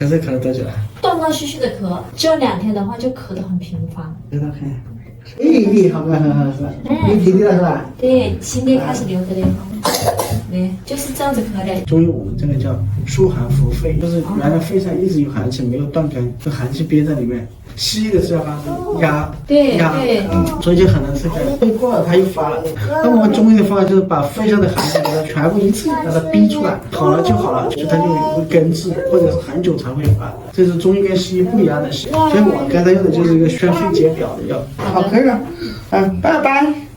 这次咳了多久了？断断续续的咳，只有2天的话就咳得很频繁。给他看。哎，好吧，是吧？你弟弟了是吧？对，新的开始流的嘞。对，就是这样子咳的。中医我们这个叫疏寒扶肺，就是原来肺上一直有寒气没有断干，这寒气憋在里面。西医的治疗方式压，压，所以就很难吃开。肺过了它又发了。那我们中医的方法就是把肺上的寒气给它全部一次让它逼出来，好了就好了，就它就会根治，或者是很久才会发。这是中医跟西医不一样的，所以我刚才用的就是一个宣肺解表的药。好，可以了，拜拜。